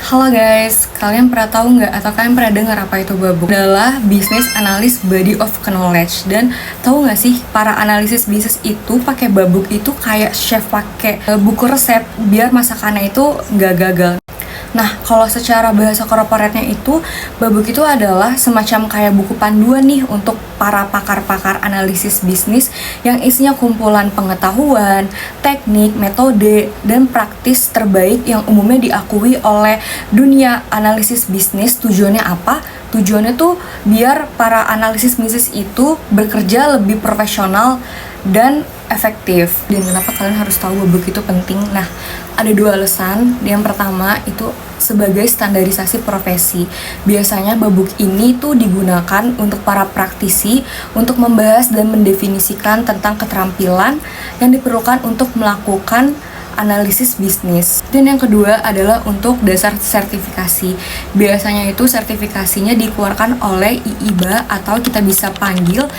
Halo guys, kalian pernah tahu nggak atau kalian pernah dengar apa itu babuk? Adalah business analyst body of knowledge. Dan tahu nggak sih, para analisis bisnis itu pakai babuk itu kayak chef pakai buku resep biar masakannya itu nggak gagal. Nah, kalau secara bahasa korporatnya itu, babuk itu adalah semacam kayak buku panduan nih untuk para pakar-pakar analisis bisnis yang isinya kumpulan pengetahuan, teknik, metode, dan praktis terbaik yang umumnya diakui oleh dunia analisis bisnis. Tujuannya apa? Tujuannya tuh biar para analisis bisnis itu bekerja lebih profesional dan efektif. Dan kenapa kalian harus tahu babuk itu penting? Nah, ada dua alasan. Yang pertama itu sebagai standarisasi profesi. Biasanya babuk ini tuh digunakan untuk para praktisi untuk membahas dan mendefinisikan tentang keterampilan yang diperlukan untuk melakukan analisis bisnis. Dan yang kedua adalah untuk dasar sertifikasi. Biasanya itu sertifikasinya dikeluarkan oleh IIBA atau kita bisa panggil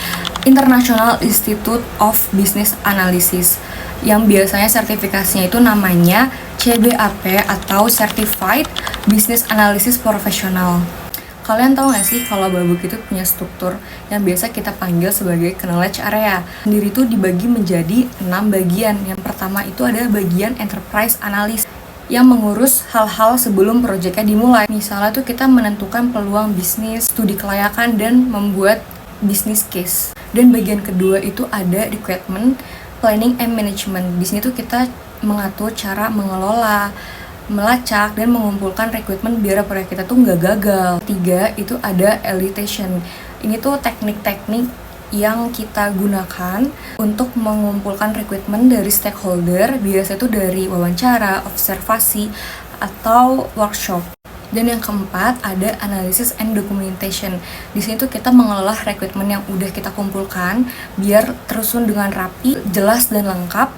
International Institute of Business Analysis, yang biasanya sertifikasinya itu namanya CBAP atau Certified Business Analysis Professional. Kalian tahu nggak sih kalau babuk itu punya struktur yang biasa kita panggil sebagai knowledge area. Sendiri itu dibagi menjadi 6 bagian. Yang pertama itu ada bagian enterprise analysis yang mengurus hal-hal sebelum proyeknya dimulai. Misalnya tuh kita menentukan peluang bisnis, studi kelayakan, dan membuat business case. Dan bagian kedua itu ada requirement planning and management. Di sini tuh kita mengatur cara mengelola, melacak, dan mengumpulkan rekrutmen biar proyek kita tuh nggak gagal. Tiga, itu ada elicitation. Ini tuh teknik-teknik yang kita gunakan untuk mengumpulkan rekrutmen dari stakeholder, biasanya itu dari wawancara, observasi, atau workshop. Dan yang keempat ada analysis and documentation. Di sini tuh kita mengelola rekrutmen yang udah kita kumpulkan biar tersusun dengan rapi, jelas dan lengkap,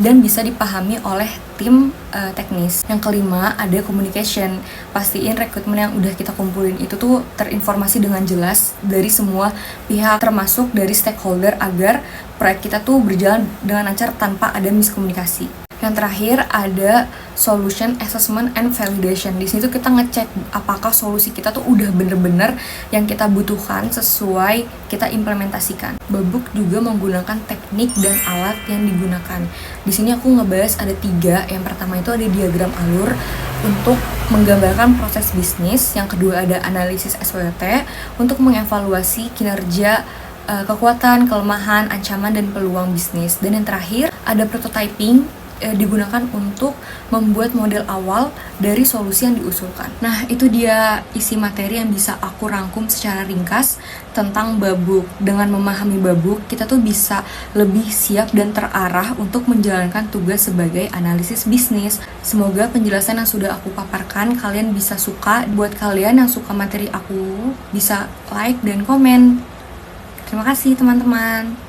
dan bisa dipahami oleh tim teknis. Yang kelima ada communication. Pastiin rekrutmen yang udah kita kumpulin itu tuh terinformasi dengan jelas dari semua pihak, termasuk dari stakeholder, agar proyek kita tuh berjalan dengan lancar tanpa ada miskomunikasi. Yang terakhir ada solution assessment and validation. Di sini tuh kita ngecek apakah solusi kita tuh udah bener-bener yang kita butuhkan sesuai kita implementasikan. Babuk juga menggunakan teknik dan alat yang digunakan. Di sini aku ngebahas ada 3. Yang pertama itu ada diagram alur untuk menggambarkan proses bisnis. Yang kedua ada analisis SWOT untuk mengevaluasi kinerja, kekuatan, kelemahan, ancaman, dan peluang bisnis. Dan yang terakhir ada prototyping, digunakan untuk membuat model awal dari solusi yang diusulkan. Nah, itu dia isi materi yang bisa aku rangkum secara ringkas tentang babuk. Dengan memahami babuk, kita tuh bisa lebih siap dan terarah untuk menjalankan tugas sebagai analisis bisnis. Semoga penjelasan yang sudah aku paparkan kalian bisa suka. Buat kalian yang suka materi aku, bisa like dan komen. Terima kasih teman-teman.